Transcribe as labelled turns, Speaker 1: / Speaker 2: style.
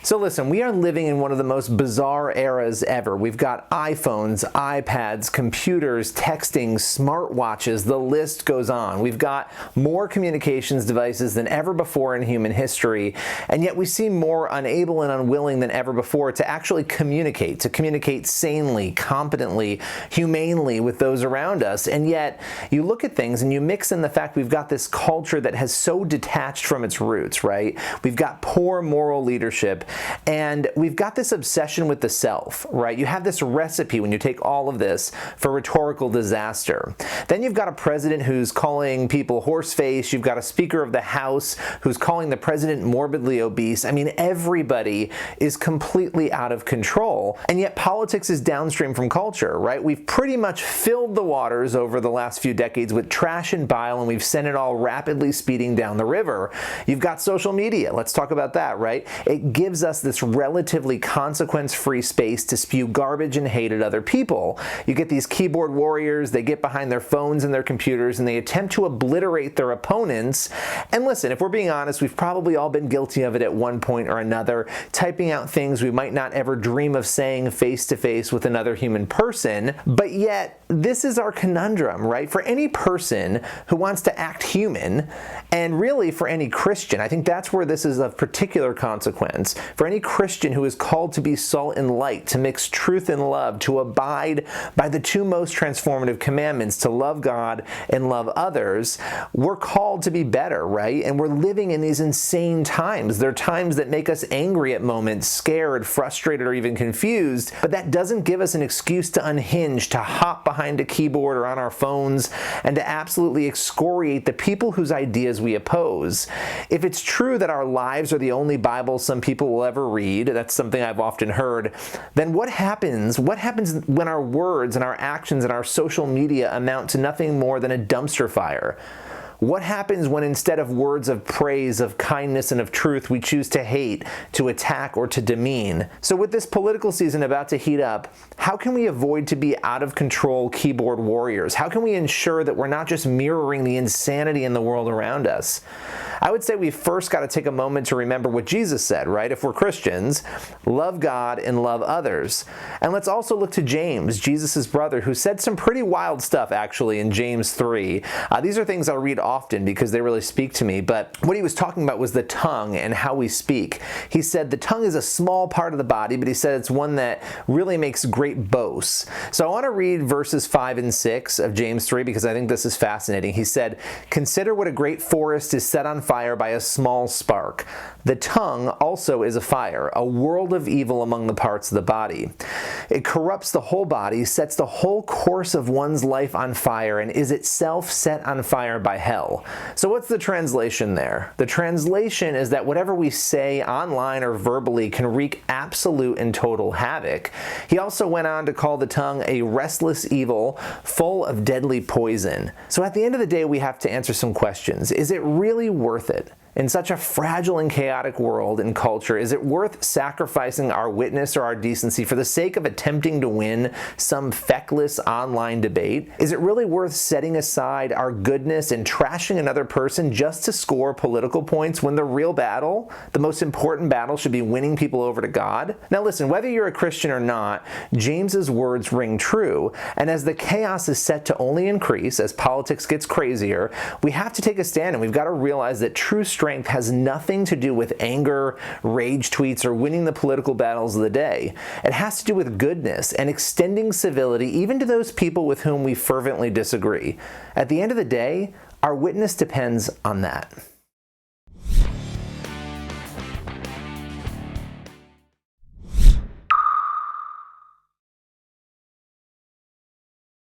Speaker 1: So listen, we are living in one of the most bizarre eras ever. We've got iPhones, iPads, computers, texting, smartwatches, the list goes on. We've got more communications devices than ever before in human history, and yet we seem more unable and unwilling than ever before to actually communicate, sanely, competently, humanely with those around us. And yet, you look at things and you mix in the fact we've got this culture that has so detached from its roots, right? We've got poor moral leadership, and we've got this obsession with the self, right? You have this recipe when you take all of this for rhetorical disaster. Then you've got a president who's calling people horseface. You've got a Speaker of the House who's calling the president morbidly obese. I mean, everybody is completely out of control. And yet politics is downstream from culture, right? We've pretty much filled the waters over the last few decades with trash and bile, and we've sent it all rapidly speeding down the river. You've got social media. Let's talk about that, right? It gives us this relatively consequence-free space to spew garbage and hate at other people. You get these keyboard warriors, they get behind their phones and their computers, and they attempt to obliterate their opponents. And listen, if we're being honest, we've probably all been guilty of it at one point or another, typing out things we might not ever dream of saying face-to-face with another human person. But yet, this is our conundrum, right? For any person who wants to act human, and really for any Christian, I think that's where this is of particular consequence. For any Christian who is called to be salt and light, to mix truth and love, to abide by the two most transformative commandments, to love God and love others, we're called to be better, right? And we're living in these insane times. They're times that make us angry at moments, scared, frustrated, or even confused, but that doesn't give us an excuse to unhinge, to hop behind a keyboard or on our phones, and to absolutely excoriate the people whose ideas we oppose. If it's true that our lives are the only Bible some people will ever read, that's something I've often heard, then what happens when our words and our actions and our social media amount to nothing more than a dumpster fire? What happens when instead of words of praise, of kindness, and of truth, we choose to hate, to attack, or to demean? So with this political season about to heat up, how can we avoid to be out of control keyboard warriors? How can we ensure that we're not just mirroring the insanity in the world around us? I would say we first got to take a moment to remember what Jesus said, right? If we're Christians, love God and love others. And let's also look to James, Jesus' brother, who said some pretty wild stuff actually in James 3. These are things I'll read often because they really speak to me, but what he was talking about was the tongue and how we speak. He said the tongue is a small part of the body, but he said it's one that really makes great boasts. So I want to read verses 5 and 6 of James 3 because I think this is fascinating. He said, "Consider what a great forest is set on fire by a small spark. The tongue also is a fire, a world of evil among the parts of the body. It corrupts the whole body, sets the whole course of one's life on fire, and is itself set on fire by hell." So what's the translation there? The translation is that whatever we say online or verbally can wreak absolute and total havoc. He also went on to call the tongue a restless evil full of deadly poison. So at the end of the day, we have to answer some questions. Is it really worth it? In such a fragile and chaotic world and culture, is it worth sacrificing our witness or our decency for the sake of attempting to win some feckless online debate? Is it really worth setting aside our goodness and trashing another person just to score political points when the real battle, the most important battle, should be winning people over to God? Now listen, whether you're a Christian or not, James's words ring true, and as the chaos is set to only increase, as politics gets crazier, we have to take a stand and we've got to realize that true strength has nothing to do with anger, rage tweets, or winning the political battles of the day. It has to do with goodness and extending civility even to those people with whom we fervently disagree. At the end of the day, our witness depends on that.